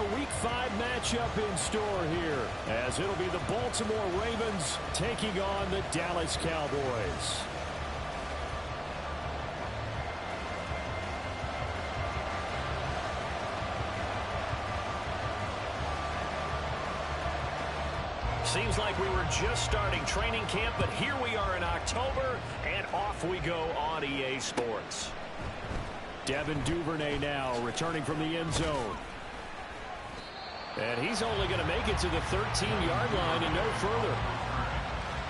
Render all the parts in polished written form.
a Week 5 matchup in store here, as it'll be the Baltimore Ravens taking on the Dallas Cowboys. Seems like we were just starting training camp, but here we are in October, and off we go on EA Sports. Devin Duvernay now returning from the end zone. And he's only going to make it to the 13-yard line and no further.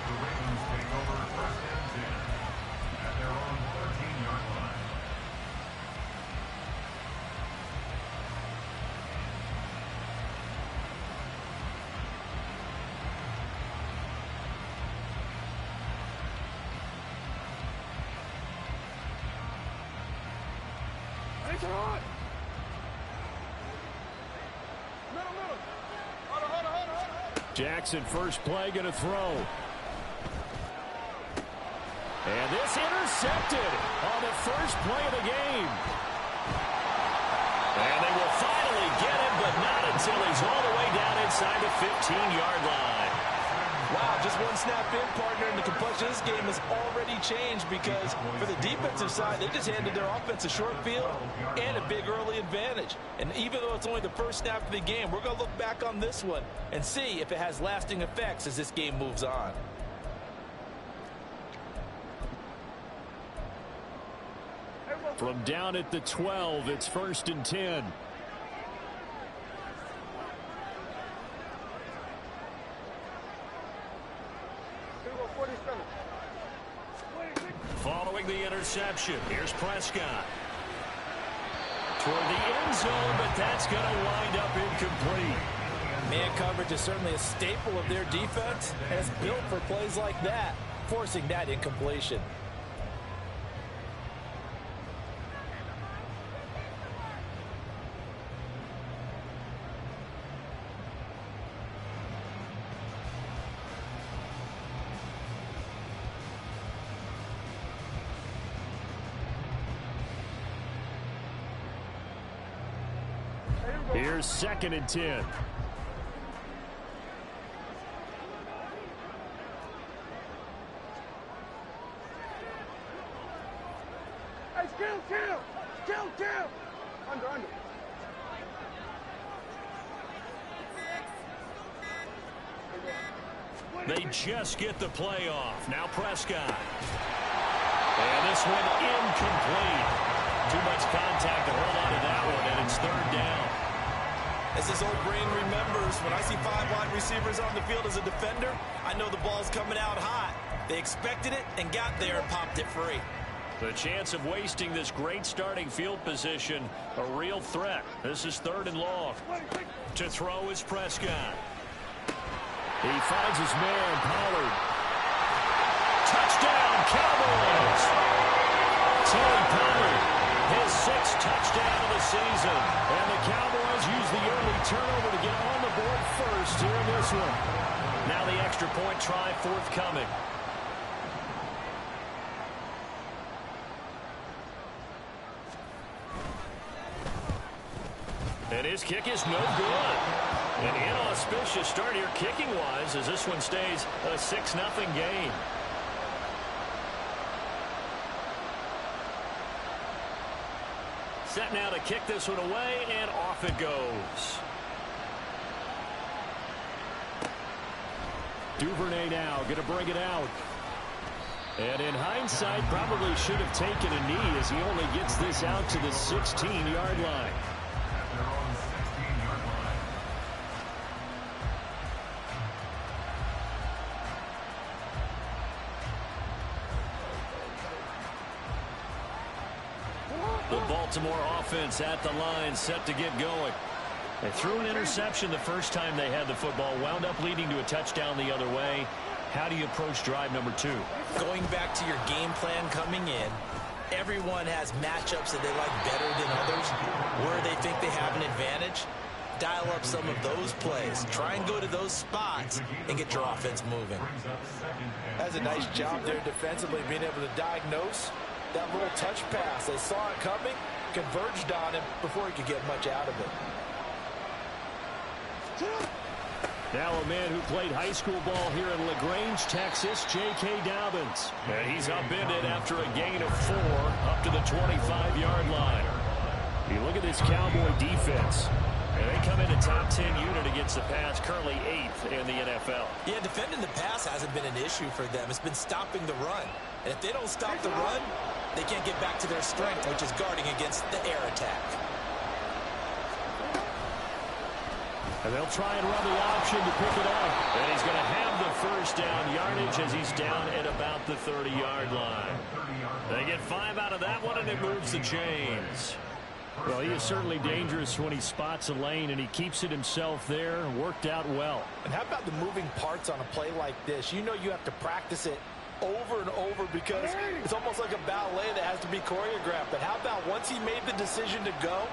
The Ravens take over first and 10 at their own 13-yard line. Jackson first play going to throw. And this intercepted on the first play of the game. And they will finally get him, but not until he's all the way down inside the 15-yard line. Wow, just one snap in, partner, and the complexion of this game has already changed because for the defensive side, they just handed their offense a short field and a big early advantage. And even though it's only the first snap of the game, we're going to look back on this one and see if it has lasting effects as this game moves on. From down at the 12, it's 1st and 10. Following the interception, here's Prescott. Toward the end zone, but that's going to wind up incomplete. Man coverage is certainly a staple of their defense, and it's built for plays like that, forcing that incompletion. Here's 2nd and 10. Hey, kill. Under. They just get the play off. Now Prescott. And this one incomplete. Too much contact to hold on to that one, and it's 3rd down. As this old brain remembers, when I see 5 wide receivers on the field as a defender, I know the ball's coming out hot. They expected it and got there and popped it free. The chance of wasting this great starting field position, a real threat. This is 3rd and long. To throw is Prescott. He finds his man, Pollard. Touchdown, Cowboys! Tony Pollard, his 6th touchdown of the season. And the Cowboys use the early turnover to get on the board first here in this one. Now the extra point try forthcoming. And his kick is no good. An inauspicious start here kicking-wise as this one stays a 6-0 game. Set now to kick this one away, and off it goes. Duvernay now going to bring it out. And in hindsight, probably should have taken a knee as he only gets this out to the 16-yard line. At their own 16-yard line. The Baltimore offense at the line, set to get going. They threw an interception the first time they had the football, wound up leading to a touchdown the other way. How do you approach drive number 2? Going back to your game plan coming in, everyone has matchups that they like better than others, where they think they have an advantage. Dial up some of those plays. Try and go to those spots and get your offense moving. That's a nice job there defensively, being able to diagnose that little touch pass. They saw it coming, converged on him before he could get much out of it. Now a man who played high school ball here in LaGrange, Texas, J.K. Dobbins. And he's upended after a gain of 4 up to the 25-yard line. You look at this Cowboy defense. And they come in a top 10 unit against the pass, currently 8th in the NFL. Yeah, defending the pass hasn't been an issue for them. It's been stopping the run. And if they don't stop the run, they can't get back to their strength, which is guarding against the air attack. And they'll try and run the option to pick it up. And he's going to have the first down yardage as he's down at about the 30-yard line. They get 5 out of that one, and it moves the chains. Well, he is certainly dangerous when he spots a lane, and he keeps it himself there. Worked out well. And how about the moving parts on a play like this? You know you have to practice it over and over because it's almost like a ballet that has to be choreographed. But how about once he made the decision to go,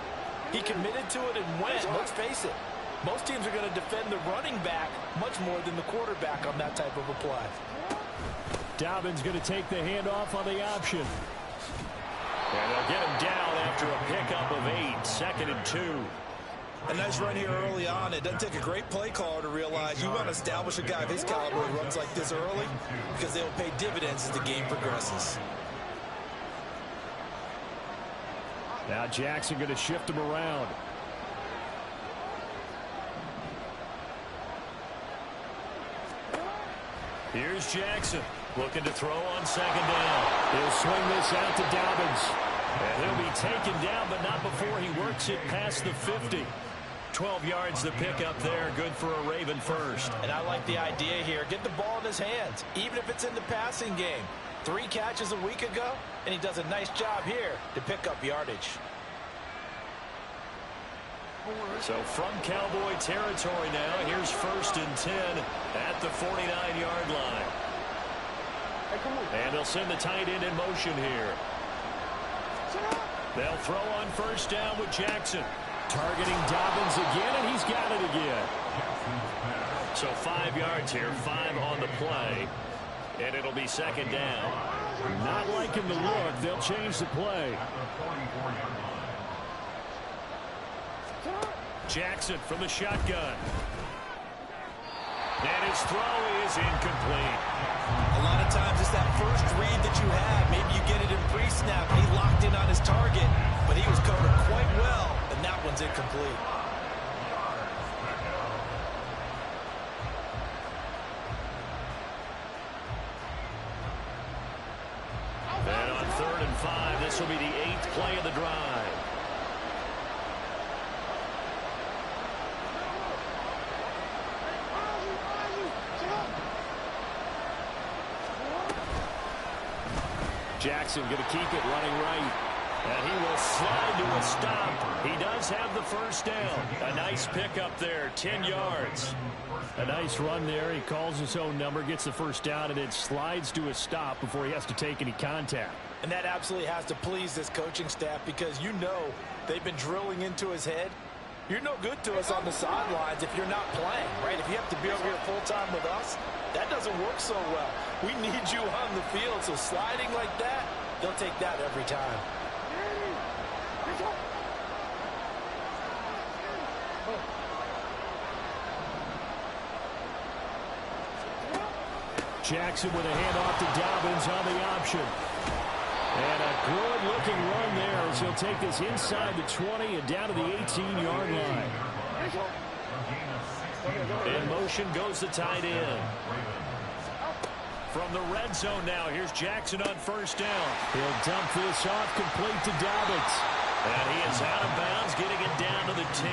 he committed to it and went. Let's face it, most teams are going to defend the running back much more than the quarterback on that type of a play. Dobbins going to take the handoff on the option. And they'll get him down after a pickup of 8, 2nd and 2. A nice run here early on. It doesn't take a great play caller to realize you want to establish a guy of his caliber who runs like this early because they'll pay dividends as the game progresses. Now Jackson going to shift him around. Here's Jackson looking to throw on 2nd down. He'll swing this out to Dobbins. And he'll be taken down, but not before he works it past the 50. 12 yards the pickup there. Good for a Raven first. And I like the idea here. Get the ball in his hands, even if it's in the passing game. 3 catches a week ago, and he does a nice job here to pick up yardage. So from Cowboy territory now, here's 1st and 10 at the 49-yard line. And they'll send the tight end in motion here. They'll throw on 1st down with Jackson. Targeting Dobbins again, and he's got it again. So 5 yards here, 5 on the play. And it'll be 2nd down. Not liking the look. They'll change the play. Jackson from the shotgun. And his throw is incomplete. A lot of times it's that first read that you have. Maybe you get it in pre-snap. He locked in on his target, but he was covered quite well, and that one's incomplete. And on 3rd and 5, this will be the 8th play of the drive. Jackson going to keep it running right. And he will slide to a stop. He does have the 1st down. A nice pickup there, 10 yards. A nice run there. He calls his own number, gets the 1st down, and then slides to a stop before he has to take any contact. And that absolutely has to please this coaching staff because you know they've been drilling into his head. You're no good to us on the sidelines if you're not playing, right? If you have to be over here full-time with us, that doesn't work so well. We need you on the field, so sliding like that, they'll take that every time. Jackson with a handoff to Dobbins on the option. And a good-looking run there as he'll take this inside the 20 and down to the 18-yard line. In motion goes the tight end. From the red zone now, here's Jackson on 1st down. He'll dump this off complete to Dobbins. And he is out of bounds, getting it down to the 10.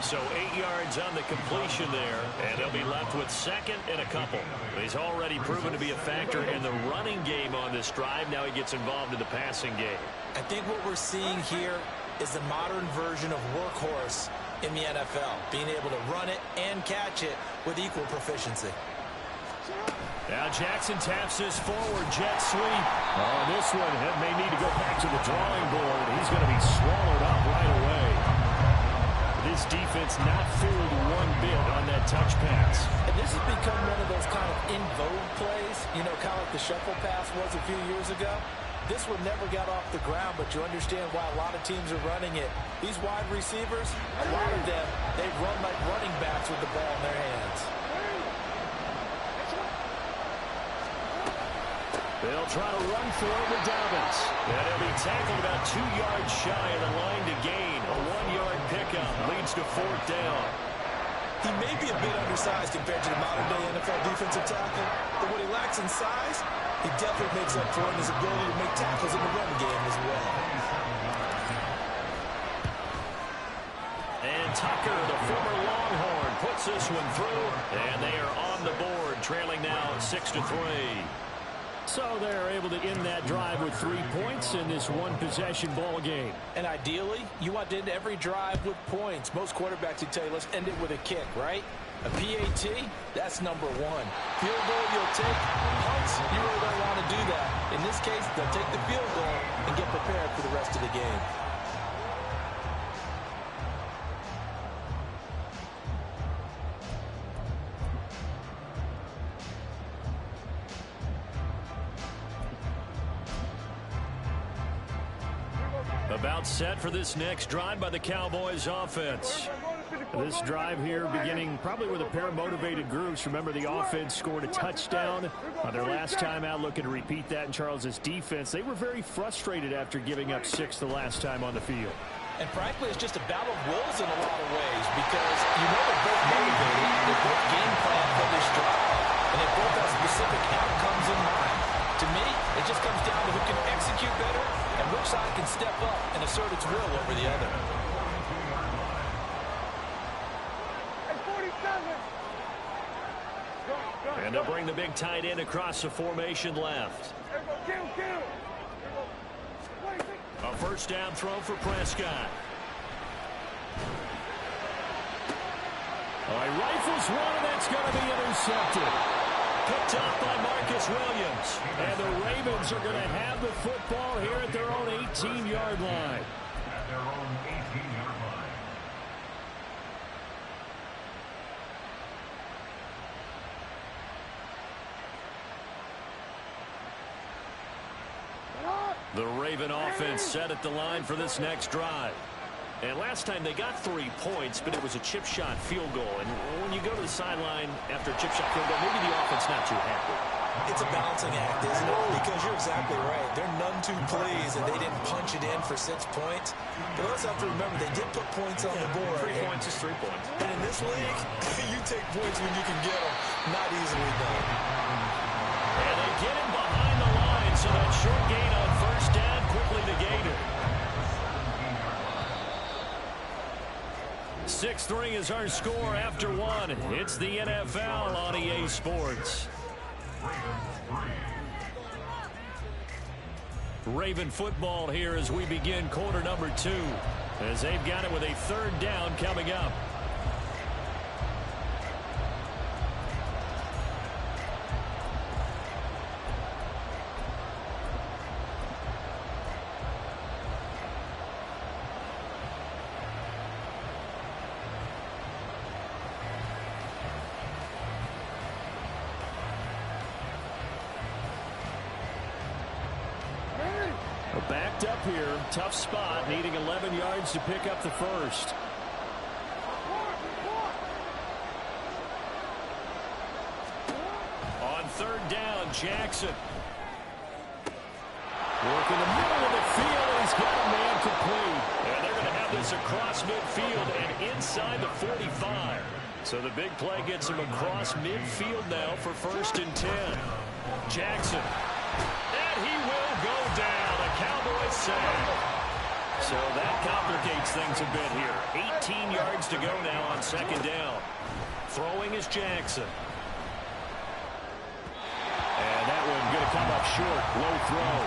So 8 yards on the completion there, and they'll be left with 2nd and a couple. He's already proven to be a factor in the running game on this drive. Now he gets involved in the passing game. I think what we're seeing here is the modern version of workhorse in the NFL, being able to run it and catch it with equal proficiency. Now Jackson taps this forward jet sweep. Oh, this one may need to go back to the drawing board. He's going to be swallowed up right away. This defense not fooled one bit on that touch pass. And this has become one of those kind of in vogue plays, you know, kind of like the shuffle pass was a few years ago. This one never got off the ground, but you understand why a lot of teams are running it. These wide receivers, a lot of them They run like running backs with the ball in their hands. They'll try to run for it with Dobbins. And he'll be tackled about 2 yards shy of the line to gain. A 1-yard pickup leads to 4th down. He may be a bit undersized compared to the modern-day NFL defensive tackle, but what he lacks in size, he definitely makes up for in his ability to make tackles in the run game as well. And Tucker, the former Longhorn, puts this one through, and they are on the board, trailing now 6-3. So they're able to end that drive with 3 points in this one-possession ball game. And ideally, you want to end every drive with points. Most quarterbacks would tell you, let's end it with a kick, right? A PAT, that's number 1. Field goal you'll take. Punts, you really don't want to do that. In this case, they'll take the field goal and get prepared for the rest of the game. About set for this next drive by the Cowboys offense. This drive here beginning probably with a pair of motivated groups. Remember, the offense scored a touchdown on their last time out, looking to repeat that in Charles's defense. They were very frustrated after giving up 6 the last time on the field. And frankly, it's just a battle of wills in a lot of ways because you know they're both motivated, they're both game plan for this drive, and they both have specific outcomes in mind. To me, it just comes down to who can execute better and which side can step up and assert its will over the other. And they'll bring the big tight end across the formation left. A first down throw for Prescott. All right, rifles one, and that's going to be intercepted. Picked off by Marcus Williams. And the Ravens are going to have the football here at their own 18-yard line. At their own 18-yard line. The Raven offense set at the line for this next drive. And last time they got 3 points, but it was a chip shot field goal. And when you go to the sideline after a chip shot field goal, maybe the offense not too happy. It's a balancing act, isn't it? Because you're exactly right. They're none too pleased that they didn't punch it in for 6 points. But also have to remember, they did put points on the board. 3 points is 3 points. And in this league, you take points when you can get them. Not easily done. And they get him behind the line, so that short gain on first down quickly negated. 6-3 is our score after 1. It's the NFL on EA Sports. Raven football here as we begin quarter number 2, as they've got it with a 3rd down coming up. Backed up here, tough spot, needing 11 yards to pick up the first. On 3rd down, Jackson. Working the middle of the field, and he's got a man complete. And they're going to have this across midfield and inside the 45. So the big play gets him across midfield now for 1st and 10. Jackson. And he will go down. A Cowboys sack. So that complicates things a bit here. 18 yards to go now on 2nd down. Throwing is Jackson. And that one going to come up short. Low throw.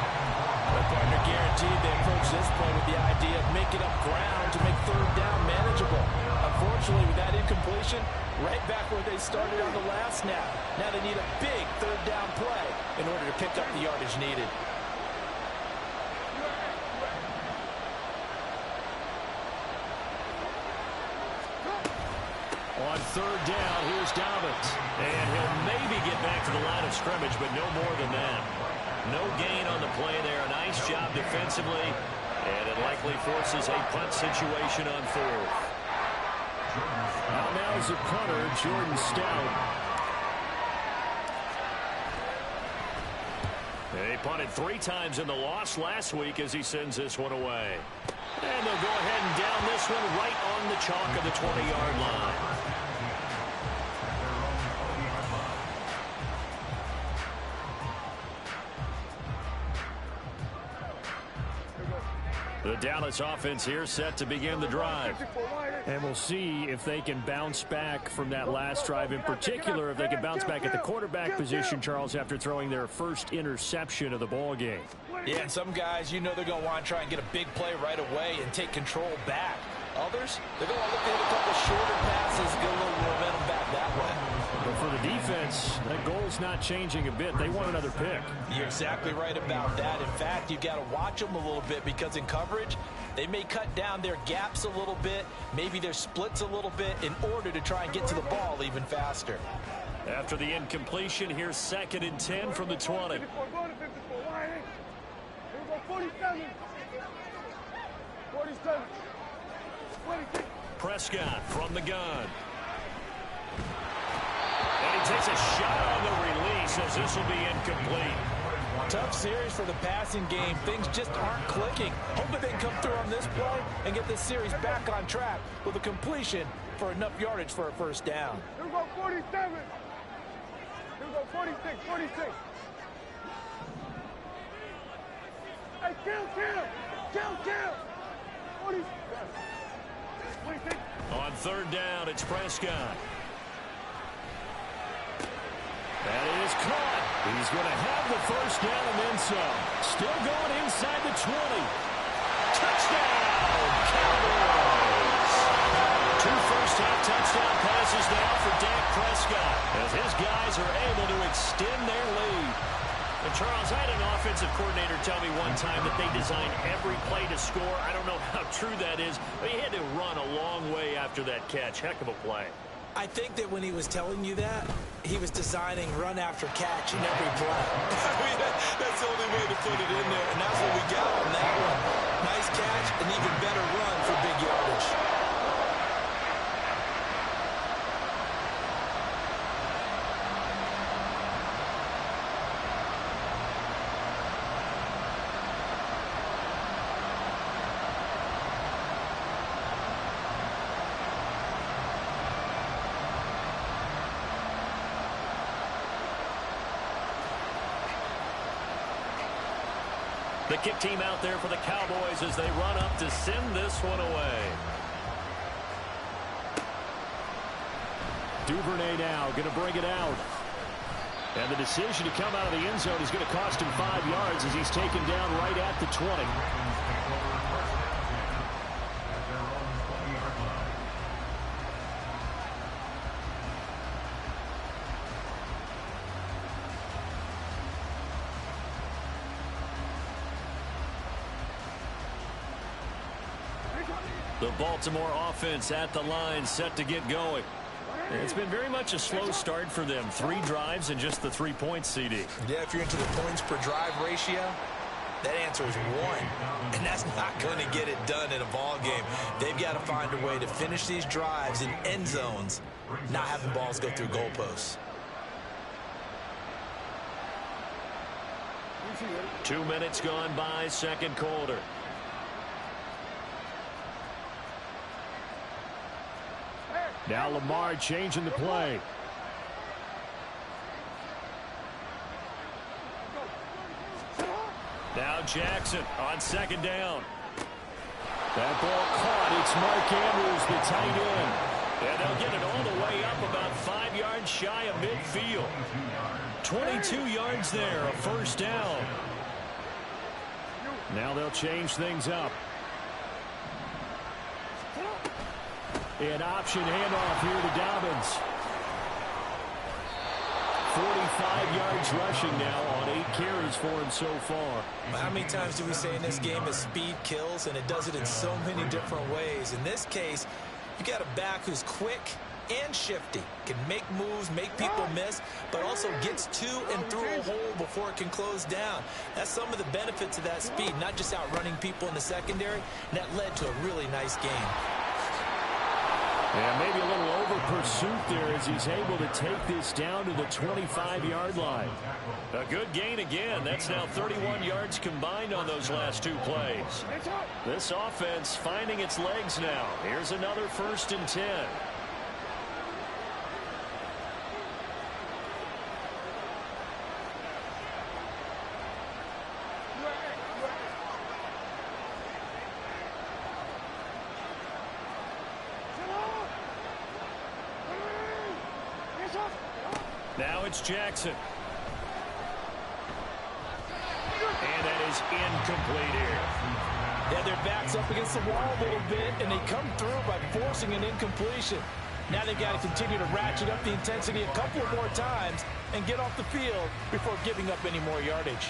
The partner guaranteed they approach this play with the idea of making up ground to make 3rd down manageable. Unfortunately, with that incompletion, right back where they started on the last snap. Now they need a big 3rd down play in order to pick up the yardage needed. On 3rd down, here's Dobbins. And he'll maybe get back to the line of scrimmage, but no more than that. No gain on the play there. A nice job defensively. And it likely forces a punt situation on 4th. has a punter, Jordan Stout. They punted 3 times in the loss last week as he sends this one away. And they'll go ahead and down this one right on the chalk of the 20-yard line. The Dallas offense here set to begin the drive. And we'll see if they can bounce back from that last drive, in particular if they can bounce back at the quarterback position, Charles, after throwing their first interception of the ball game. Yeah, and some guys, you know they're going to want to try and get a big play right away and take control back. Others, they're going to look at a couple shorter passes, get a little momentum back that way. But for the defense, that goal's not changing a bit. They want another pick. You're exactly right about that. In fact, you've got to watch them a little bit because in coverage, they may cut down their gaps a little bit, maybe their splits a little bit in order to try and get to the ball even faster. After the incompletion, here's 2nd and 10 from the 20. 47. Prescott from the gun. And he takes a shot on the release as this will be incomplete. Tough series for the passing game. Things just aren't clicking. Hopefully they can come through on this play and get this series back on track with a completion for enough yardage for a first down. Here we go, 47. Here we go, 46, 46. Hey, kill. 40. 26. On 3rd down, it's Prescott. That is caught. He's going to have the first down and then some. Still going inside the 20. Touchdown, Cowboys! 2 first-half touchdown passes now for Dak Prescott as his guys are able to extend their lead. And Charles, I had an offensive coordinator tell me one time that they designed every play to score. I don't know how true that is, but he had to run a long way after that catch. Heck of a play. I think that when he was telling you that, he was designing run after catch in every play. I mean, that's the only way to put it in there, and that's what we got on that one. Nice catch, an even better run for big yardage. The kick team out there for the Cowboys as they run up to send this one away. Duvernay now going to bring it out. And the decision to come out of the end zone is going to cost him 5 yards as he's taken down right at the 20. The Baltimore offense at the line set to get going. It's been very much a slow start for them. 3 drives and just the 3 points, CD. Yeah, if you're into the points per drive ratio, that answer is 1. And that's not going to get it done in a ball game. They've got to find a way to finish these drives in end zones, not having balls go through goalposts. 2 minutes gone by, second quarter. Now Lamar changing the play. Now Jackson on second down. That ball caught. It's Mark Andrews, the tight end. And they'll get it all the way up about 5 yards shy of midfield. 22 yards there, a first down. Now they'll change things up. An option handoff here to Dobbins. 45 yards rushing now on 8 carries for him so far. How many times do we say in this game that speed kills, and it does it in so many different ways? In this case, you got a back who's quick and shifty, can make moves, make people miss, but also gets to and through a hole before it can close down. That's some of the benefits of that speed, not just outrunning people in the secondary, and that led to a really nice game. And maybe a little over pursuit there as he's able to take this down to the 25-yard line. A good gain again. That's now 31 yards combined on those last two plays. This offense finding its legs now. Here's another 1st and 10. Now it's Jackson. And that is incomplete here. Yeah, their back's up against the wall a little bit, and they come through by forcing an incompletion. Now they've got to continue to ratchet up the intensity a couple of more times and get off the field before giving up any more yardage.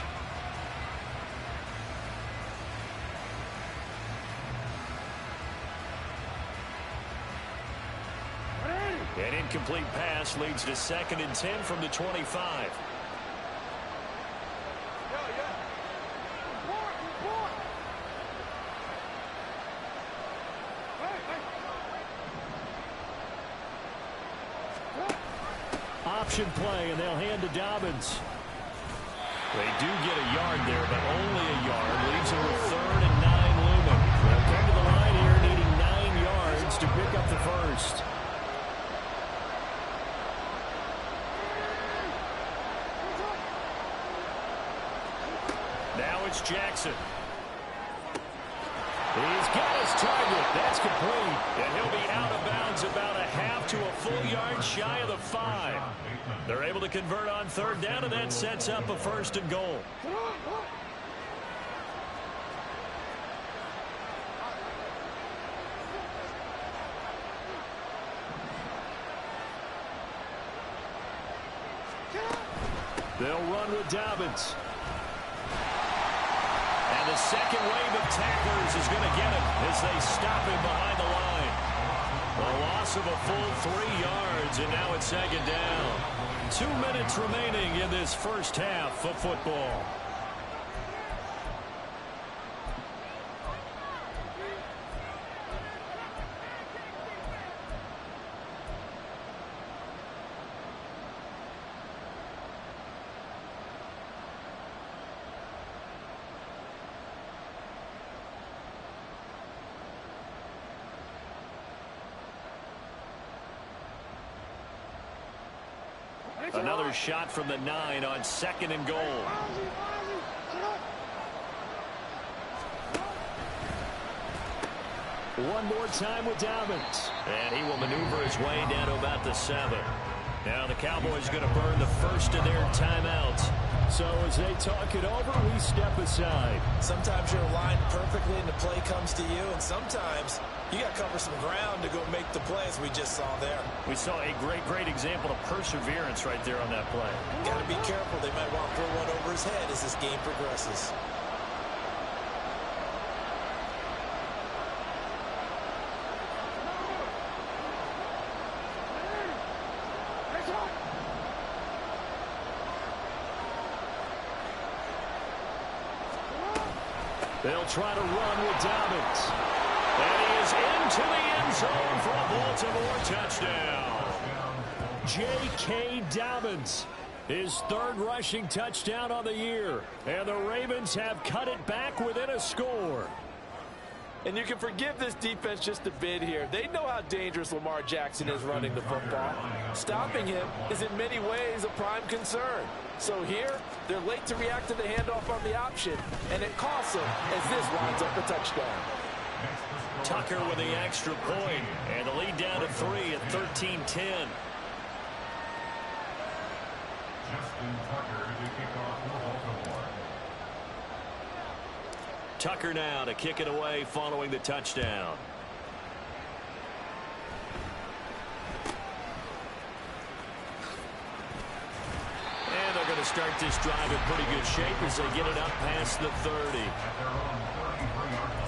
An incomplete pass leads to 2nd and 10 from the 25. Option play, and they'll hand to Dobbins. They do get a yard there, but only a yard. Leaves them with 3rd and 9 looming. They'll come to the line here needing 9 yards to pick up the first. Now it's Jackson. He's got his target. That's complete. And he'll be out of bounds about a half to a full yard shy of the 5. They're able to convert on 3rd down, and that sets up a 1st and goal. They'll run with Dobbins. And the second wave of tacklers is going to get him as they stop him behind the line. A loss of a full 3 yards, and now it's 2nd down. 2 minutes remaining in this first half of football. Another shot from the 9 on 2nd and goal. One more time with Dobbins. And he will maneuver his way down to about the 7. Now the Cowboys going to burn the first of their timeouts. So as they talk it over, we step aside. Sometimes you're aligned perfectly and the play comes to you, and sometimes you got to cover some ground to go make the play, as we just saw there. We saw a great example of perseverance right there on that play. Got to be careful. They might want to throw one over his head as this game progresses. They'll try to run with Dobbins. And he is into the end zone for a Baltimore touchdown. J.K. Dobbins, his 3rd rushing touchdown on the year. And the Ravens have cut it back within a score. And you can forgive this defense just a bit here. They know how dangerous Lamar Jackson is running the football. Stopping him is in many ways a prime concern. So here, they're late to react to the handoff on the option, and it costs them as this winds up a touchdown. Tucker with the extra point, and the lead down to 3 at 13-10. Justin Tucker to kick off for Baltimore. Tucker now to kick it away following the touchdown. And they're going to start this drive in pretty good shape as they get it up past the 30. At their own 33-yard line.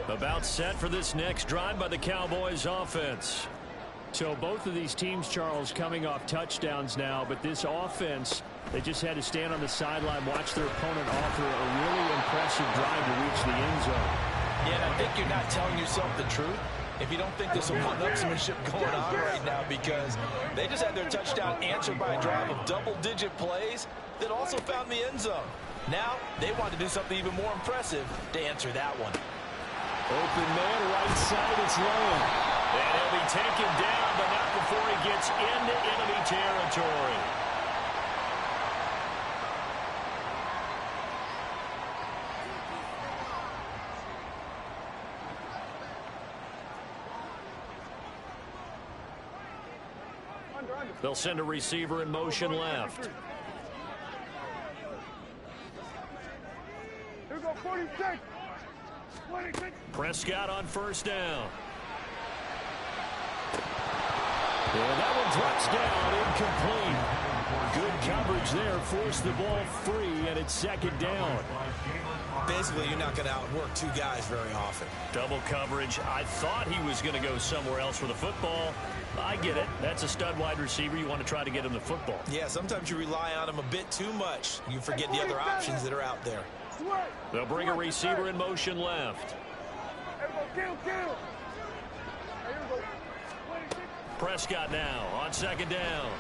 About set for this next drive by the Cowboys offense. So both of these teams, Charles, coming off touchdowns now, but this offense They just had to stand on the sideline, watch their opponent offer a really impressive drive to reach the end zone. Yeah, and I think you're not telling yourself the truth if you don't think there's some one-upsmanship going on right now, because they just had their touchdown answered by a drive of double-digit plays that also found the end zone. Now they want to do something even more impressive to answer that one. Open man, right side, it's Lamb. And he'll be taken down, but not before he gets into enemy territory. They'll send a receiver in motion left. Here go 46. Prescott on first down. And that one drops down, incomplete. Good coverage there, forced the ball free, and it's second down. Basically, you're not going to outwork two guys very often. Double coverage. I thought he was going to go somewhere else for the football. I get it. That's a stud wide receiver. You want to try to get him the football. Yeah, sometimes you rely on him a bit too much. You forget the other options that are out there. They'll bring a receiver in motion left. Prescott now on second down.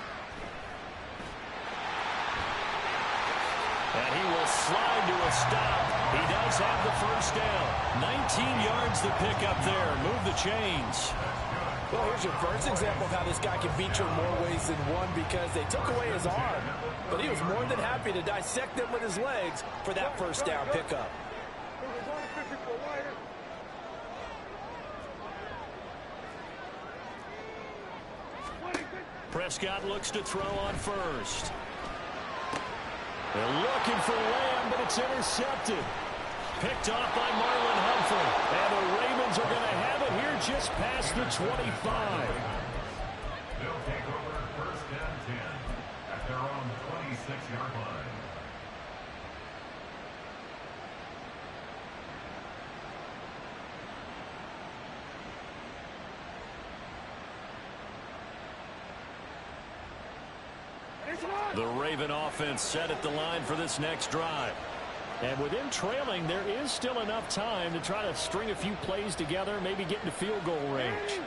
And he will slide to a stop. He does have the first down. 19 yards to pick up there. Move the chains. Well, here's your first example of how this guy can beat you in more ways than one, because they took away his arm, but he was more than happy to dissect them with his legs for that first down pickup. Prescott looks to throw on first. They're looking for Lamb, but it's intercepted. Picked off by Marlon Humphrey. And the Ravens are going to have it here just past the 25. They'll take over first and 10 at their own 26-yard line. The Raven offense set at the line for this next drive. And with them trailing, there is still enough time to try to string a few plays together, maybe get into field goal range.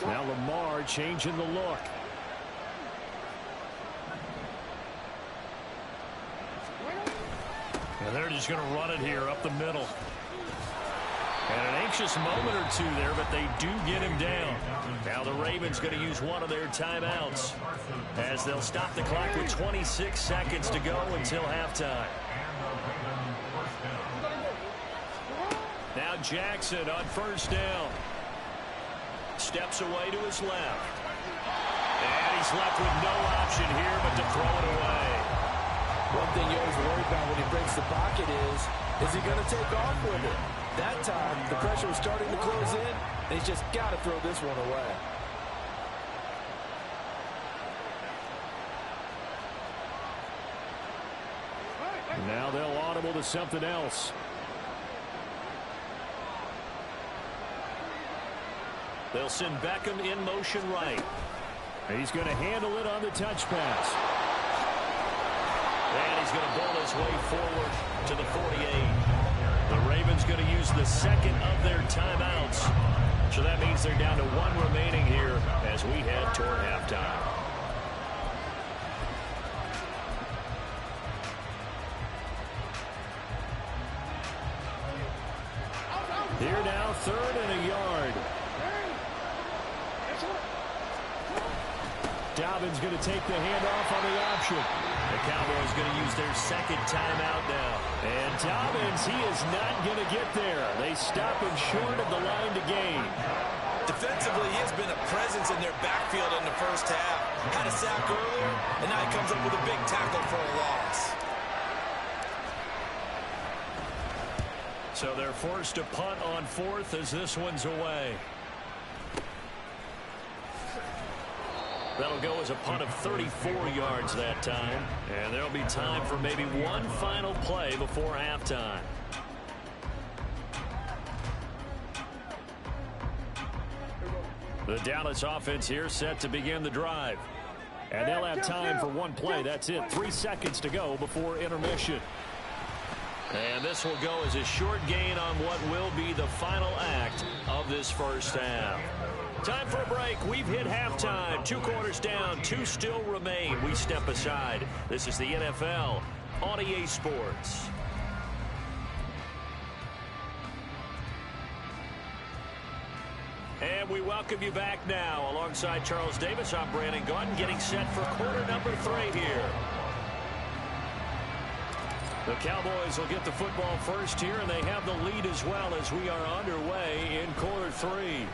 Now Lamar changing the look. And they're just going to run it here up the middle. And an anxious moment or two there, but they do get him down. Now the Ravens going to use one of their timeouts as they'll stop the clock with 26 seconds to go until halftime. Now Jackson on first down. Steps away to his left. And he's left with no option here but to throw it away. One thing you always worry about when he breaks the pocket is he going to take off with it? That time, the pressure was starting to close in, and he's just got to throw this one away. Now they'll audible to something else. They'll send Beckham in motion right. He's going to handle it on the touch pass. And he's going to bowl his way forward to the 48. The Ravens going to use the second of their timeouts. So that means they're down to one remaining here as we head toward halftime. Here now, third and a yard. Dobbins going to take the handoff on the option. The Cowboys going to use their second timeout now. And Dobbins, he is not going to get there. They stop him short of the line to gain. Defensively, he has been a presence in their backfield in the first half. Had a sack earlier, and now he comes up with a big tackle for a loss. So they're forced to punt on fourth as this one's away. That'll go as a punt of 34 yards that time. And there'll be time for maybe one final play before halftime. The Dallas offense here set to begin the drive. And they'll have time for one play. That's it. 3 seconds to go before intermission. And this will go as a short gain on what will be the final act of this first half. Time for a break. We've hit halftime. 2 quarters down. 2 still remain. We step aside. This is the NFL on EA Sports. And we welcome you back now. Alongside Charles Davis, I'm Brandon Gaudin, getting set for quarter number 3 here. The Cowboys will get the football first here, and they have the lead as well as we are underway in quarter 3.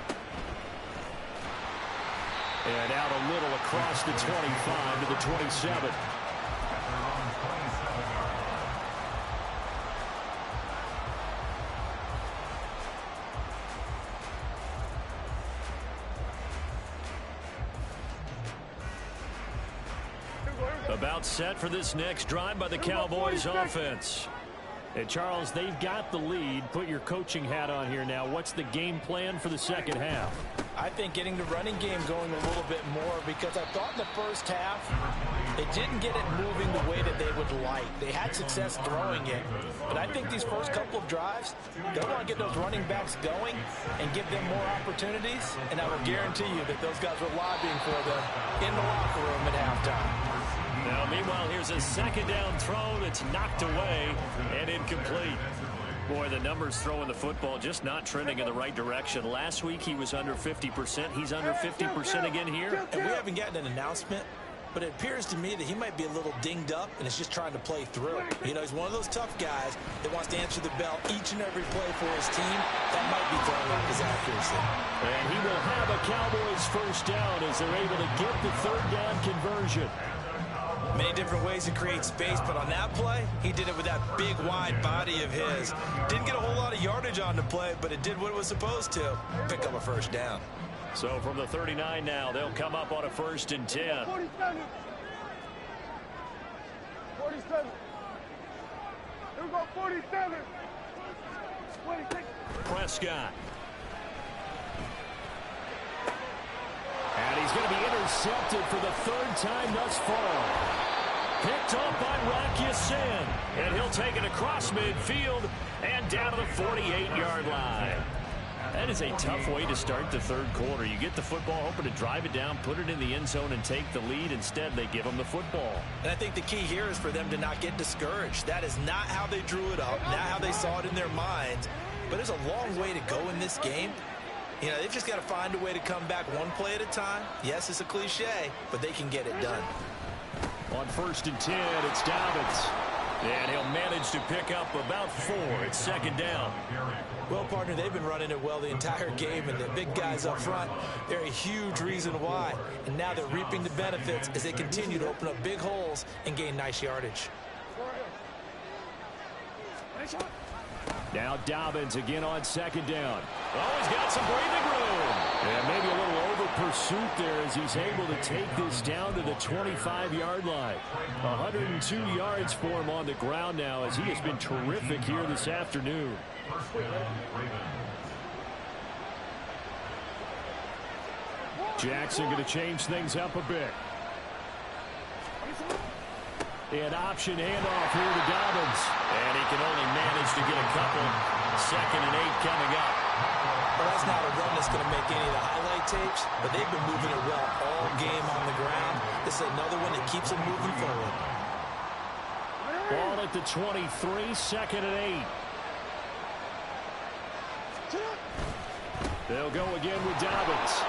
And out a little across the 25 to the 27. About set for this next drive by the Cowboys offense. And Charles, they've got the lead. Put your coaching hat on here now. What's the game plan for the second half? I think getting the running game going a little bit more, because I thought in the first half they didn't get it moving the way that they would like. They had success throwing it. But I think these first couple of drives, they want to get those running backs going and give them more opportunities. And I will guarantee you that those guys were lobbying for them in the locker room at halftime. Now, meanwhile, here's a second down throw that's knocked away and incomplete. Boy, the numbers throwing the football just not trending in the right direction. Last week, he was under 50%. He's under 50% again here. And we haven't gotten an announcement, but it appears to me that he might be a little dinged up and is just trying to play through. You know, he's one of those tough guys that wants to answer the bell each and every play for his team. That might be throwing off his accuracy. And he will have a Cowboys first down as they're able to get the third down conversion. Many different ways to create space, but on that play, he did it with that big, wide body of his. Didn't get a whole lot of yardage on the play, but it did what it was supposed to. Pick up a first down. So from the 39 now, they'll come up on a 1st and 10. 47. 47. Here we go, 47. 26. Prescott. And he's going to be intercepted for the 3rd time thus far. Picked off by Rock Ya-Sin. And he'll take it across midfield and down to the 48-yard line. That is a tough way to start the 3rd quarter. You get the football, hoping to drive it down, put it in the end zone, and take the lead. Instead, they give them the football. And I think the key here is for them to not get discouraged. That is not how they drew it up, not how they saw it in their minds. But there's a long way to go in this game. You know, they've just got to find a way to come back one play at a time. Yes, it's a cliche, but they can get it done. On 1st and 10, it's Dobbins. And he'll manage to pick up about 4. It's 2nd down. Well, partner, they've been running it well the entire game, and the big guys up front, they're a huge reason why. And now they're reaping the benefits as they continue to open up big holes and gain nice yardage. Now Dobbins again on 2nd down. Oh, he's got some breathing room. And maybe a little over pursuit there as he's able to take this down to the 25-yard line. 102 yards for him on the ground now as he has been terrific here this afternoon. Jackson going to change things up a bit. An option handoff here to Dobbins. And he can only manage to get a couple. 2nd and 8 coming up. Well, that's not a run that's going to make any of the highlight tapes, but they've been moving it well all game on the ground. This is another one that keeps them moving forward. Ball at the 23, 2nd and 8. They'll go again with Dobbins.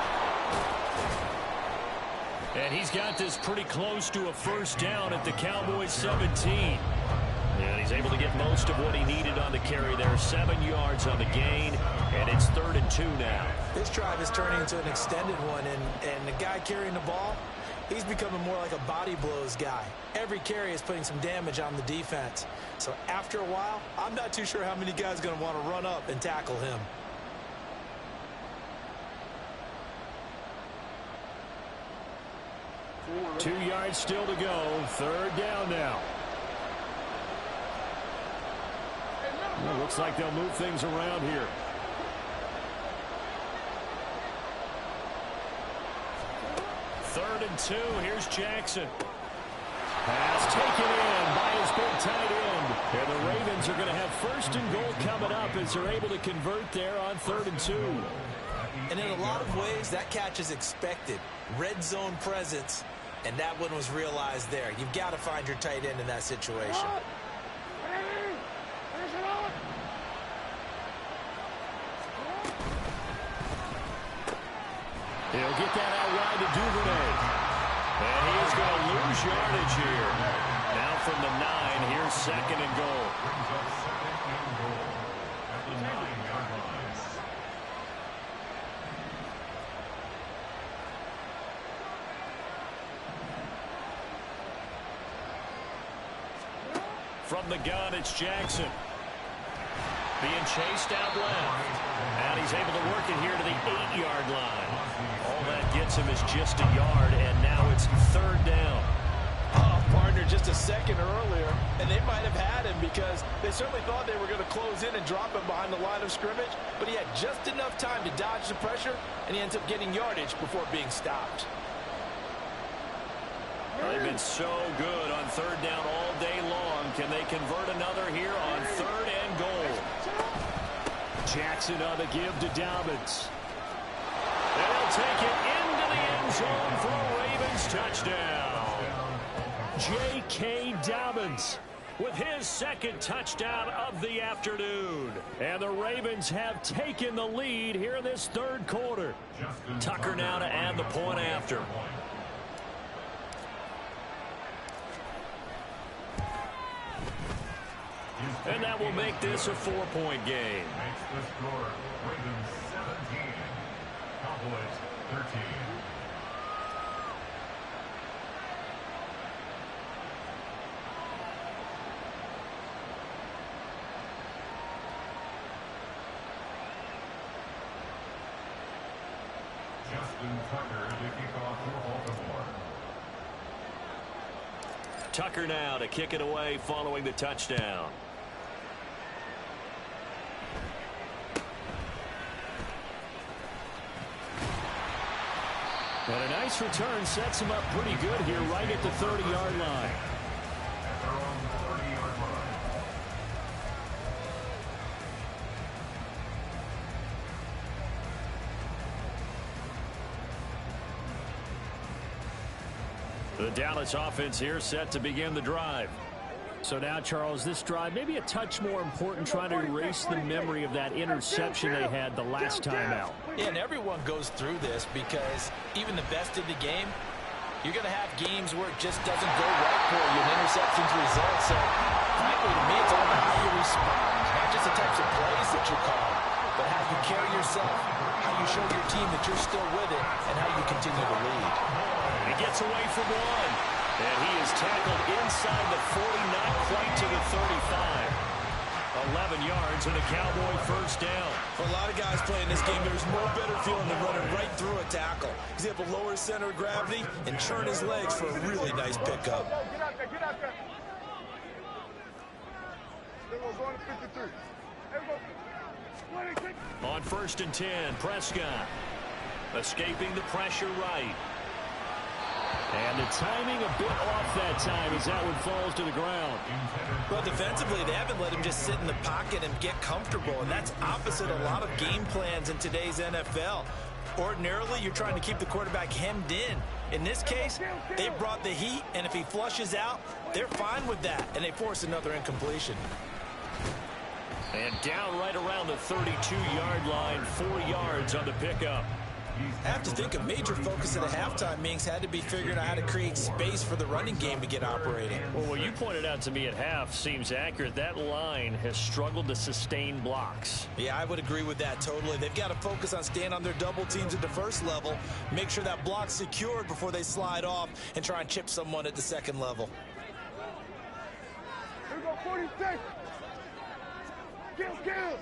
And he's got this pretty close to a first down at the Cowboys 17. And he's able to get most of what he needed on the carry there. 7 yards on the gain, and it's 3rd and 2 now. This drive is turning into an extended one, and the guy carrying the ball, he's becoming more like a body blows guy. Every carry is putting some damage on the defense. So after a while, I'm not too sure how many guys are going to want to run up and tackle him. Two yards still to go. 3rd down now. Well, looks like they'll move things around here. Third and and 2. Here's Jackson. Pass taken in by his big tight end. And the Ravens are going to have 1st and goal coming up as they're able to convert there on 3rd and 2. And in a lot of ways, that catch is expected. Red zone presence, and that one was realized there. You've got to find your tight end in that situation. He'll get that out wide to Duvernay. And he's going to lose yardage here. Now from the 9, here's 2nd and goal. Brings up 2nd and goal at the 9-yard line. From the gun, it's Jackson. Being chased out left. And he's able to work it here to the 8-yard line. All that gets him is just a yard, and now it's 3rd down. Oh, partner, just a second earlier, and they might have had him because they certainly thought they were going to close in and drop him behind the line of scrimmage, but he had just enough time to dodge the pressure, and he ends up getting yardage before being stopped. They've been so good on 3rd down all day long. Can they convert another here on 3rd and goal? Jackson on the give to Dobbins. And he'll take it into the end zone for a Ravens touchdown. J.K. Dobbins with his 2nd touchdown of the afternoon. And the Ravens have taken the lead here in this 3rd quarter. Tucker now to add the point after. And that will make this a 4-point game. Makes the score Ravens 17, Cowboys 13. Justin Tucker to kick off for Baltimore. Tucker now to kick it away following the touchdown. And a nice return sets him up pretty good here right at the 30-yard line. At their own 30-yard line. The Dallas offense here set to begin the drive. So now, Charles, this drive maybe a touch more important, trying to erase the memory of that interception they had the last time out. Yeah, and everyone goes through this because even the best in the game, you're going to have games where it just doesn't go right for you and interceptions result. So, frankly, to me, it's all about how you respond. Not just the types of plays that you call, but how you carry yourself, how you show your team that you're still with it, and how you continue to lead. He gets away from one. And he is tackled inside the 40, not quite to the 35. 11 yards and a Cowboy 1st down. For a lot of guys playing this game, there's no better feeling than running right through a tackle. He's able to lower his center of gravity and churn his legs for a really nice pickup. Get out there, get out there. They will go to 53. On 1st and 10, Prescott escaping the pressure right. And the timing a bit off that time as that one falls to the ground. Well, defensively, they haven't let him just sit in the pocket and get comfortable, and that's opposite a lot of game plans in today's NFL. Ordinarily, you're trying to keep the quarterback hemmed in. In this case, they brought the heat, and if he flushes out, they're fine with that, and they force another incompletion. And down right around the 32-yard line, 4 yards on the pickup. I have to think a major focus at a halftime means had to be figuring out how to create space for the running game to get operating. Well, what you pointed out to me at half seems accurate. That line has struggled to sustain blocks. Yeah, I would agree with that totally. They've got to focus on staying on their double teams at the 1st level, make sure that block's secured before they slide off and try and chip someone at the 2nd level. Here we go, 46. Kill.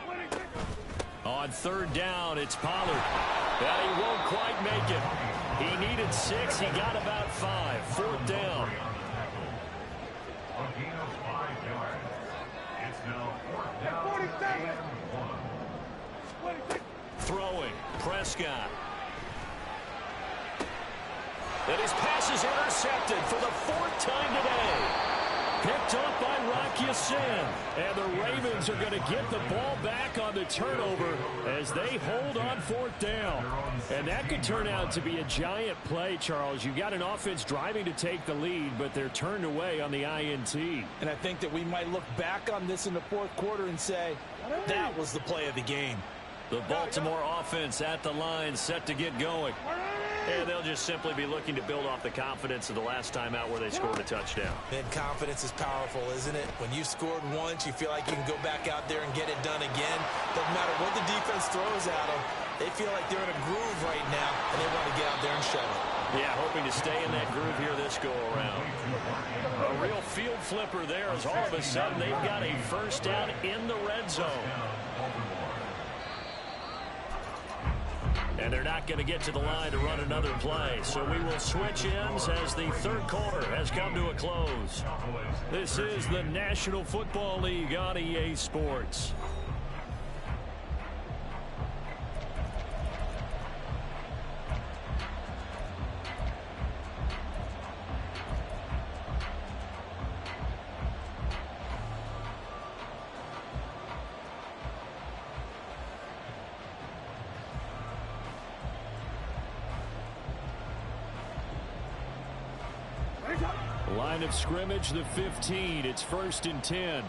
26. On 3rd down, it's Pollard. And he won't quite make it. He needed 6. He got about 5. 4th down. A gain of 5 yards. It's now 4th down 47. and 1. Throwing, Prescott. And his pass is intercepted for the 4th time today. Picked off by Rock Ya-Sin. And the Ravens are going to get the ball back on the turnover as they hold on 4th down. And that could turn out to be a giant play, Charles. You got an offense driving to take the lead, but they're turned away on the INT. And I think that we might look back on this in the 4th quarter and say, that was the play of the game. The Baltimore offense at the line, set to get going. And they'll just simply be looking to build off the confidence of the last time out where they scored a touchdown. And confidence is powerful, isn't it? When you scored once, you feel like you can go back out there and get it done again. Doesn't matter what the defense throws at them. They feel like they're in a groove right now, and they want to get out there and show it. Yeah, hoping to stay in that groove here this go-around. A real field flipper there as all of a sudden they've got a 1st down in the red zone. And they're not going to get to the line to run another play. So we will switch ends as the 3rd quarter has come to a close. This is the National Football League on EA Sports. Line of scrimmage, the 15. It's 1st and 10.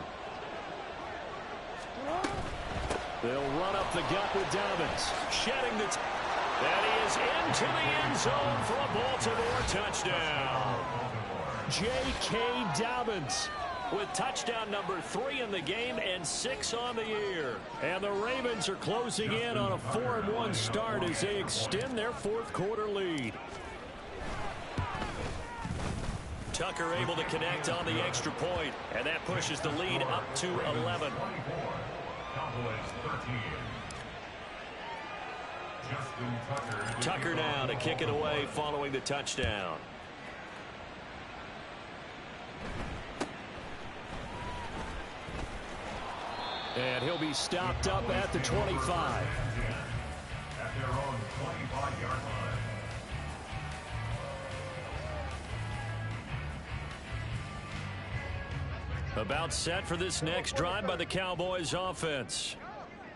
They'll run up the gut with Dobbins. Shedding the and he is into the end zone for a Baltimore touchdown. J.K. Dobbins with touchdown number 3 in the game and 6 on the year. And the Ravens are closing in on a 4-1 start as they extend their 4th quarter lead. Tucker able to connect on the extra point, and that pushes the lead up to 11. Tucker now to kick it away following the touchdown. And he'll be stopped up at the 25. At their own 25-yard line. About set for this next drive by the Cowboys offense.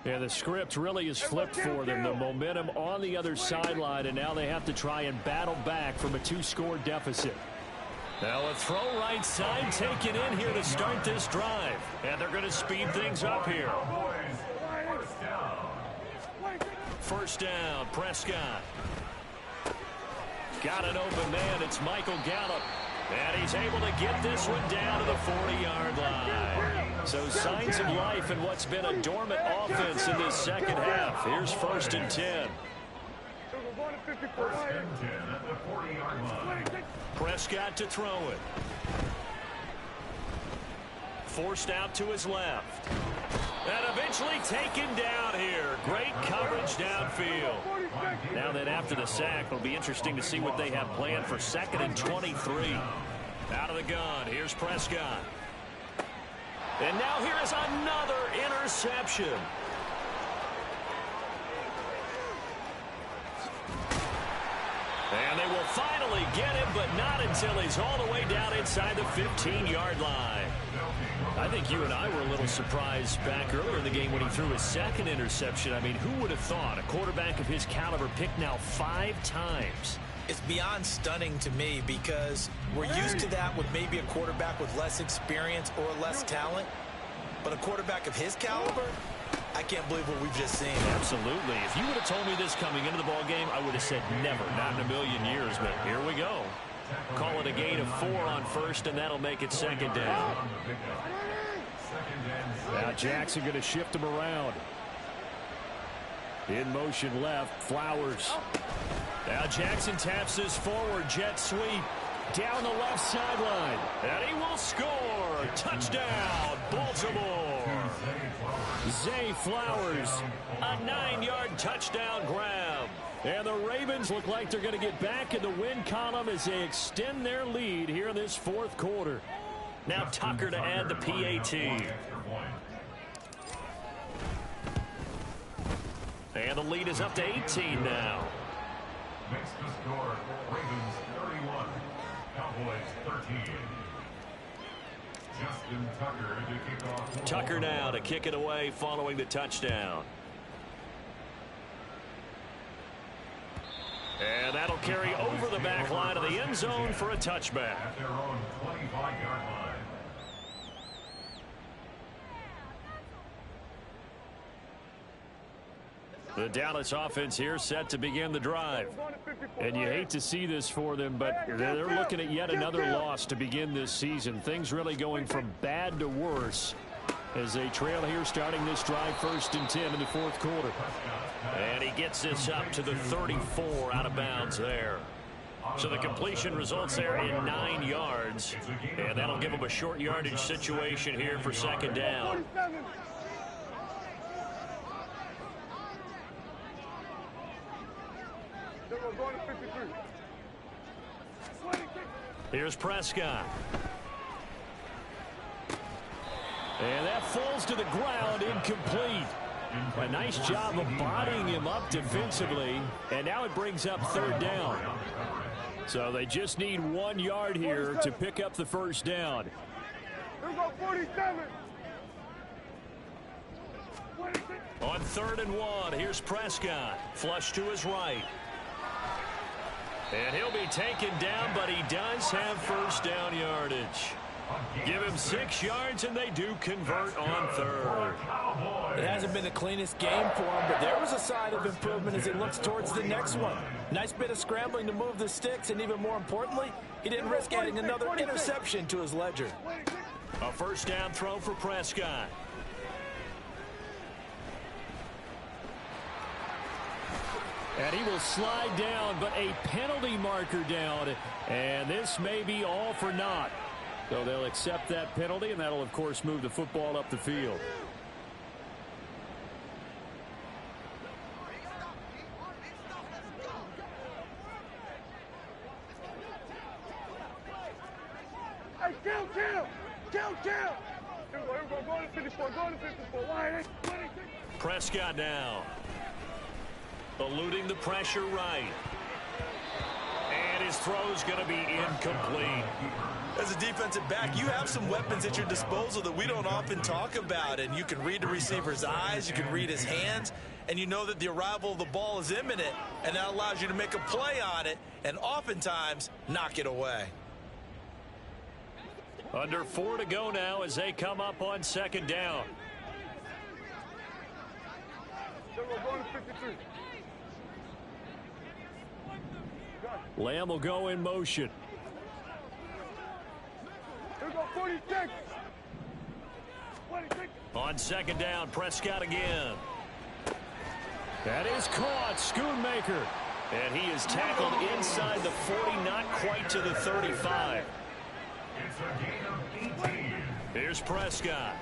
Yeah, the script really is flipped for them. The momentum on the other sideline, and now they have to try and battle back from a 2-score deficit. Now a throw right side taken in here to start this drive. And they're going to speed things up here. First down, Prescott. Got an open man. It's Michael Gallup. And he's able to get this one down to the 40-yard line. So signs of life in what's been a dormant offense in this second half. Here's 1st and 10. Prescott to throw it. Forced out to his left. And eventually taken down here. Great coverage downfield. Now that after the sack, it'll be interesting to see what they have planned for 2nd and 23. Out of the gun, here's Prescott. And now here is another interception. And they will finally get him, but not until he's all the way down inside the 15-yard line. I think you and I were a little surprised back earlier in the game when he threw his 2nd interception. I mean, who would have thought a quarterback of his caliber picked now 5 times? It's beyond stunning to me because we're used to that with maybe a quarterback with less experience or less talent. But a quarterback of his caliber, I can't believe what we've just seen. Absolutely. If you would have told me this coming into the ball game, I would have said never, not in a million years. But here we go. Call it a gain of 4 on 1st, and that'll make it 2nd down. Now Jackson going to shift him around. In motion left, Flowers. Now Jackson taps this forward jet sweep. Down the left sideline. And he will score. Touchdown, Baltimore. Zay Flowers. A 9-yard touchdown grab. And the Ravens look like they're going to get back in the win column as they extend their lead here in this 4th quarter. Now Tucker to add the PAT. And the lead is up to 18 now. Makes the score Ravens 31, Cowboys 13. Justin Tucker to kick off. Tucker now to kick it away following the touchdown. And that'll carry over the back line of the end zone for a touchback. At their own 25-yard line. The Dallas offense here set to begin the drive. And you hate to see this for them, but they're looking at yet another loss to begin this season. Things really going from bad to worse as they trail here starting this drive 1st and 10 in the 4th quarter. And he gets this up to the 34 out of bounds there. So the completion results there in 9 yards. And that'll give them a short yardage situation here for 2nd down. Here's Prescott. And that falls to the ground, incomplete. A nice job of bodying him up defensively. And now it brings up 3rd down. So they just need 1 yard here to pick up the 1st down. On 3rd and 1, here's Prescott. Flush to his right. And he'll be taken down, but he does have 1st down yardage. Give him 6 yards, and they do convert on 3rd. It hasn't been the cleanest game for him, but there was a sign of improvement as he looks towards the next one. Nice bit of scrambling to move the sticks, and even more importantly, he didn't risk adding another interception to his ledger. A 1st down throw for Prescott. And he will slide down, but a penalty marker down. And this may be all for naught. So they'll accept that penalty, and that'll, of course, move the football up the field. Hey, kill! Go to 54, go to 54. Prescott now. Eluding the pressure right. And his throw's going to be incomplete. As a defensive back, you have some weapons at your disposal that we don't often talk about. And you can read the receiver's eyes, you can read his hands, and you know that the arrival of the ball is imminent, and that allows you to make a play on it and oftentimes knock it away. Under 4 to go now as they come up on 2nd down. Lamb will go in motion. On 2nd down, Prescott again. That is caught. Schoonmaker. And he is tackled inside the 40, not quite to the 35. It's a gain of 18. Here's Prescott.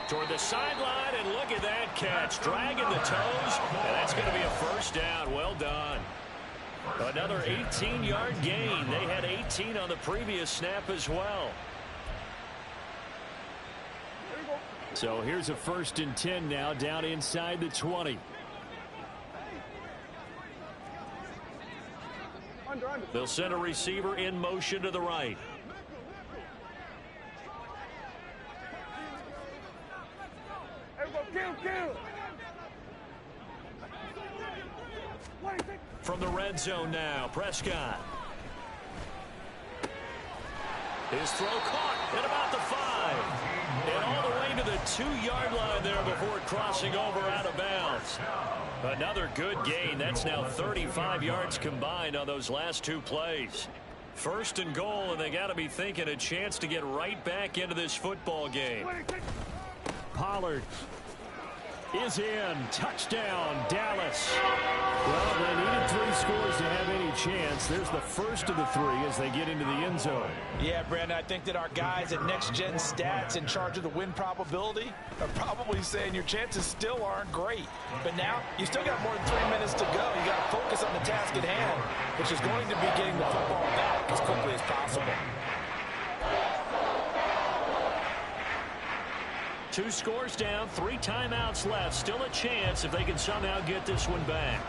Toward the sideline, and look at that catch. Dragging the toes, and that's going to be a 1st down. Well done. Another 18-yard gain. They had 18 on the previous snap as well. So here's a 1st and 10 now, down inside the 20. They'll send a receiver in motion to the right. From the red zone now, Prescott. His throw caught at about the 5. And all the way to the 2-yard line there before crossing over out of bounds. Another good gain. That's now 35 yards combined on those last 2 plays. 1st and goal, and they got to be thinking a chance to get right back into this football game. Pollard is in. Touchdown, Dallas. Well, they needed 3 scores to have any chance. There's the first of the 3 as they get into the end zone. Yeah, Brandon, I think that our guys at Next Gen Stats in charge of the win probability are probably saying your chances still aren't great. But now, you still got more than 3 minutes to go. You got to focus on the task at hand, which is going to be getting the football back as quickly as possible. 2 scores down, 3 timeouts left. Still a chance if they can somehow get this one back.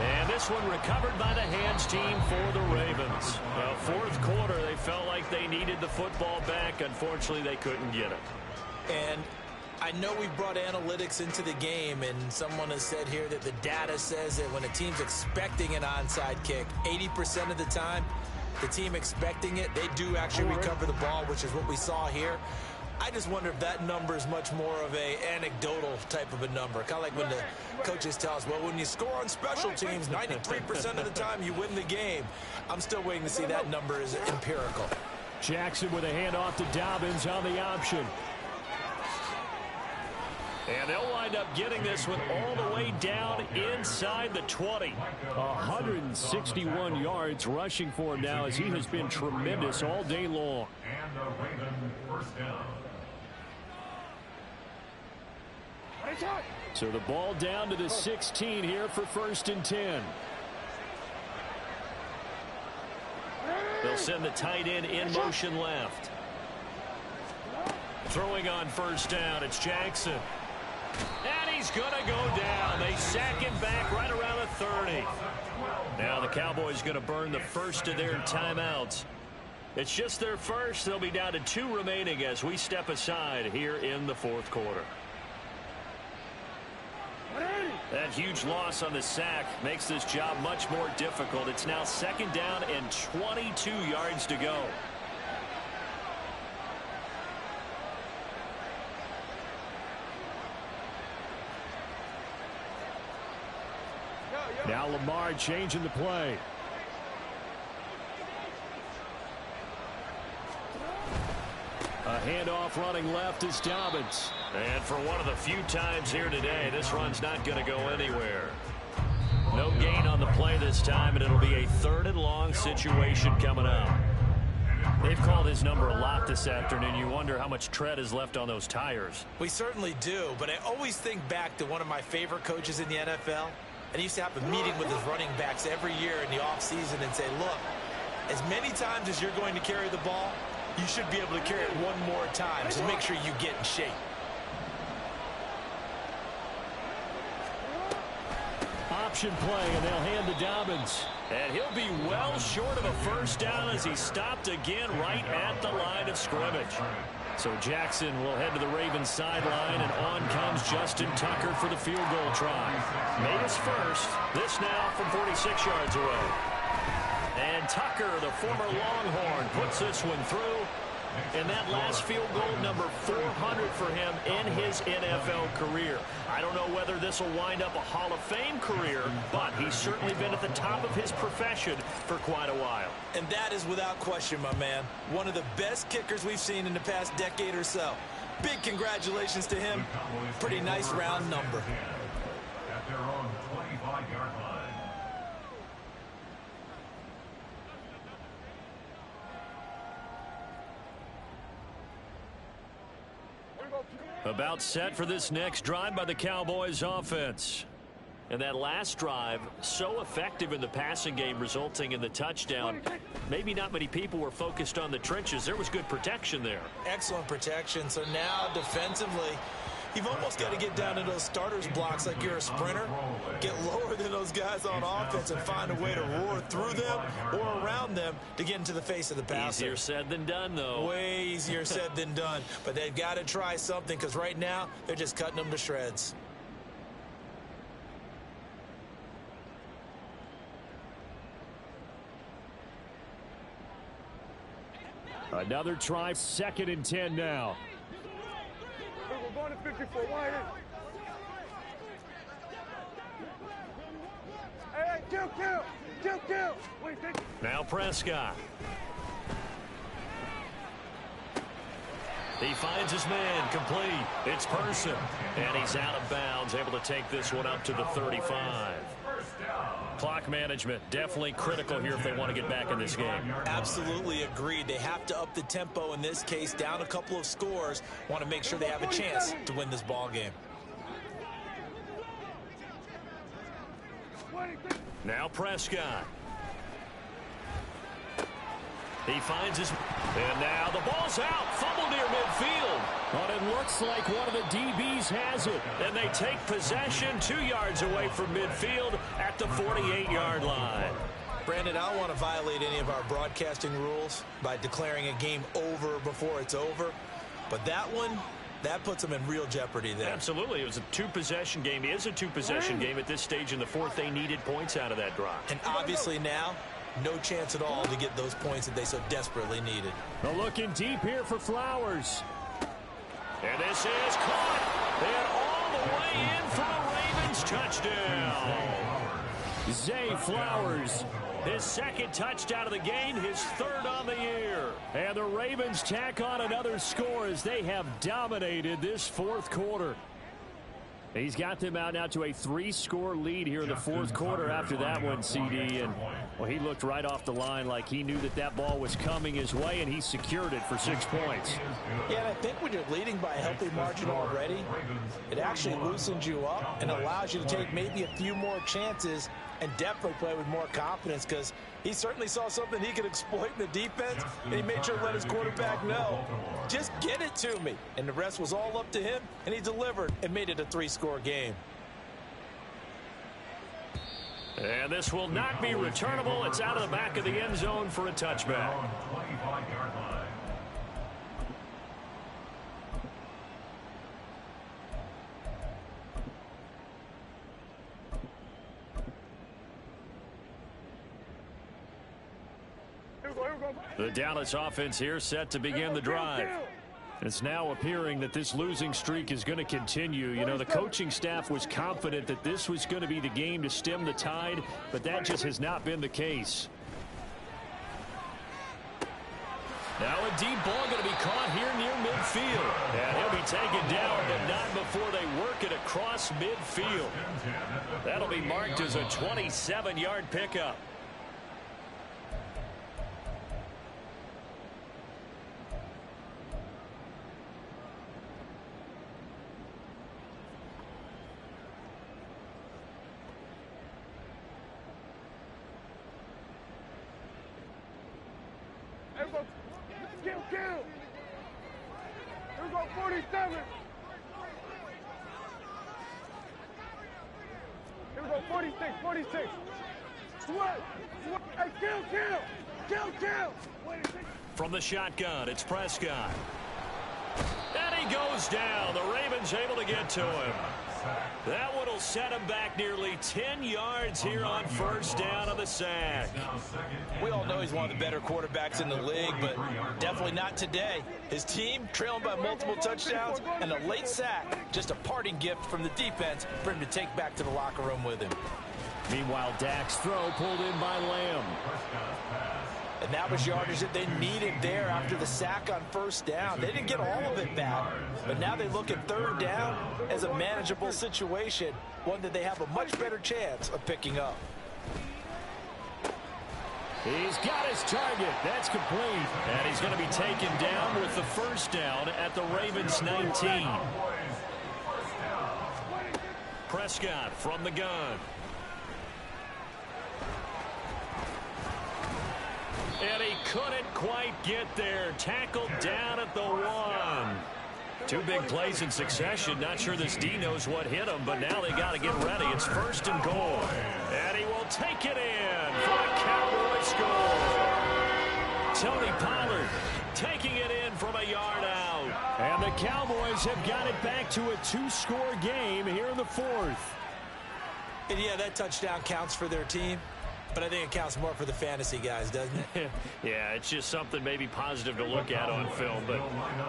And this one recovered by the hands team for the Ravens. Well, fourth quarter, they felt like they needed the football back. Unfortunately, they couldn't get it. And I know we brought analytics into the game, and someone has said here that the data says that when a team's expecting an onside kick, 80% of the time, the team expecting it, they do actually recover the ball, which is what we saw here. I just wonder if that number is much more of a anecdotal type of a number. Kind of like when the coaches tell us, well, when you score on special teams, 93% of the time you win the game. I'm still waiting to see that number is empirical. Jackson with a handoff to Dobbins on the option. And they'll wind up getting this one all the way down inside the 20. 161 yards rushing for him now, as he has been tremendous all day long. And the Ravens first down. So the ball down to the 16 here for 1st and 10. They'll send the tight end in motion left. Throwing on 1st down, it's Jackson. And he's going to go down. They sack him back right around the 30. Now the Cowboys going to burn the first of their timeouts. It's just their first. They'll be down to 2 remaining as we step aside here in the fourth quarter. That huge loss on the sack makes this job much more difficult. It's now 2nd down and 22 yards to go. Now Lamar changing the play. A handoff running left is Dobbins. And for one of the few times here today, this run's not going to go anywhere. No gain on the play this time, and it'll be a 3rd and long situation coming up. They've called his number a lot this afternoon. You wonder how much tread is left on those tires. We certainly do, but I always think back to one of my favorite coaches in the NFL. And he used to have a meeting with his running backs every year in the offseason and say, look, as many times as you're going to carry the ball, you should be able to carry it one more time, so make sure you get in shape. Option play, and they'll hand to Dobbins. And he'll be well short of a 1st down as he stopped again right at the line of scrimmage. So Jackson will head to the Ravens sideline, and on comes Justin Tucker for the field goal try. Made his first. This now from 46 yards away. And Tucker, the former Longhorn, puts this one through. And that last field goal, number 400 for him in his NFL career. I don't know whether this will wind up a Hall of Fame career, but he's certainly been at the top of his profession for quite a while. And that is without question, my man. One of the best kickers we've seen in the past decade or so. Big congratulations to him. Pretty nice round number. At their own 25-yard line. About set for this next drive by the Cowboys offense. And that last drive, so effective in the passing game, resulting in the touchdown. Maybe not many people were focused on the trenches. There was good protection there. Excellent protection. So now defensively, you've almost got to get down to those starters blocks like you're a sprinter. Get lower than those guys on offense and find a way to roar through them or around them to get into the face of the passer. Easier said than done, though. Way easier said than done. But they've got to try something, because right now they're just cutting them to shreds. Another try, 2nd and 10 now. We're going to 54 wide. Hey, kill. Wait, now Prescott. He finds his man, complete. It's Person, and he's out of bounds, able to take this one up to the 35. Clock management, definitely critical here if they want to get back in this game. Absolutely agreed. They have to up the tempo in this case, down a couple of scores. Want to make sure they have a chance to win this ball game. Now Prescott. He finds his... And now the ball's out. Fumble near midfield. But it looks like one of the DBs has it. And they take possession 2 yards away from midfield at the 48-yard line. Brandon, I don't want to violate any of our broadcasting rules by declaring a game over before it's over. But that one, that puts them in real jeopardy there. Absolutely. It was a two-possession game. It is a two-possession game at this stage in the fourth. They needed points out of that drive. And obviously now, no chance at all to get those points that they so desperately needed. They're looking deep here for Flowers. And this is caught. And all the way in for a Ravens touchdown. Zay Flowers. His second touchdown of the game, his third on the year. And the Ravens tack on another score as they have dominated this fourth quarter. He's got them out now to a 3-score lead here in the fourth quarter after that one, CD. And, well, he looked right off the line like he knew that that ball was coming his way, and he secured it for 6 points. Yeah, and I think when you're leading by a healthy margin already, it actually loosens you up and allows you to take maybe a few more chances and definitely play with more confidence, because he certainly saw something he could exploit in the defense, and he made sure to let his quarterback know, just get it to me. And the rest was all up to him, and he delivered and made it a 3-score game. And this will not be returnable. It's out of the back of the end zone for a touchback. The Dallas offense here set to begin the drive. It's now appearing that this losing streak is going to continue. You know, the coaching staff was confident that this was going to be the game to stem the tide, but that just has not been the case. Now a deep ball going to be caught here near midfield. And he'll be taken down, but not before they work it across midfield. That'll be marked as a 27-yard pickup. Kill. Here we go, 47. Here we go, 46. Sweat. Hey, kill. From the shotgun, it's Prescott. And he goes down. The Ravens able to get to him. That one will set him back nearly 10 yards here on first down on the sack. We all know he's one of the better quarterbacks in the league, but definitely not today. His team trailing by multiple touchdowns, and a late sack, just a parting gift from the defense for him to take back to the locker room with him. Meanwhile, Dak's throw pulled in by Lamb. And that was yardage that they needed there after the sack on first down. They didn't get all of it back, but now they look at third down as a manageable situation, one that they have a much better chance of picking up. He's got his target. That's complete. And he's going to be taken down with the first down at the Ravens 19. Prescott from the gun. And he couldn't quite get there. Tackled down at the 1. 2 big plays in succession. Not sure this D knows what hit him, but now they got to get ready. It's first and goal. And he will take it in for a Cowboy score. Tony Pollard taking it in from a yard out. And the Cowboys have got it back to a 2-score game here in the fourth. And yeah, that touchdown counts for their team. But I think it counts more for the fantasy guys, doesn't it? Yeah, it's just something maybe positive to look at on film, but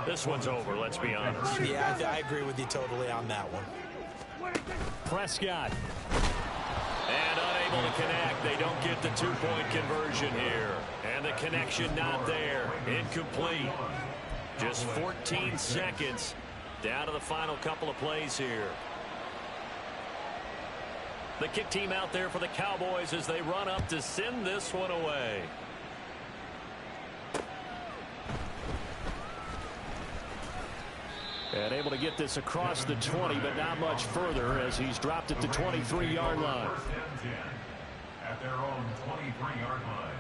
this one's over, let's be honest. Yeah, I agree with you totally on that one. Prescott. And unable to connect. They don't get the 2-point conversion here. And the connection not there. Incomplete. Just 14 seconds down to the final couple of plays here. The kick team out there for the Cowboys as they run up to send this one away. And able to get this across the 20, but not much further as he's dropped it to 23-yard line. At their own 23-yard line.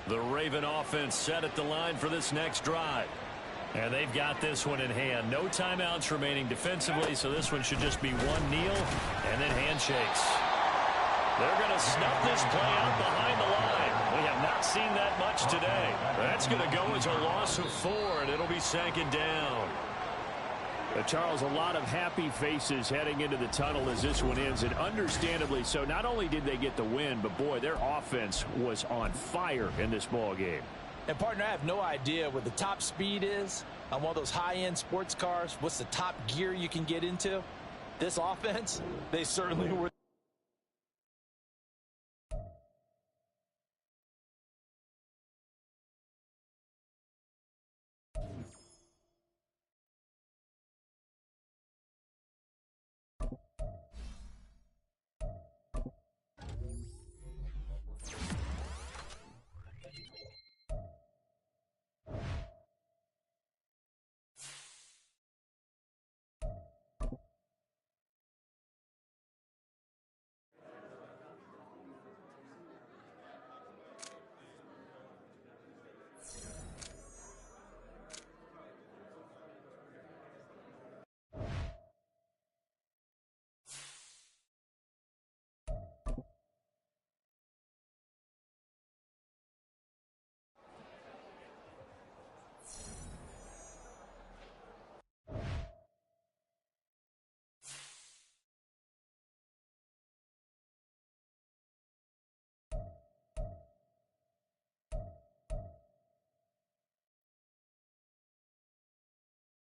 The Raven offense set at the line for this next drive. And they've got this one in hand. No timeouts remaining defensively, so this one should just be one kneel and then handshakes. They're going to snuff this play out behind the line. We have not seen that much today. That's going to go as a loss of 4, and it'll be second down. Charles, a lot of happy faces heading into the tunnel as this one ends, and understandably so. Not only did they get the win, but, boy, their offense was on fire in this ball game. And, partner, I have no idea what the top speed is on one of those high-end sports cars. What's the top gear you can get into? This offense, they certainly were.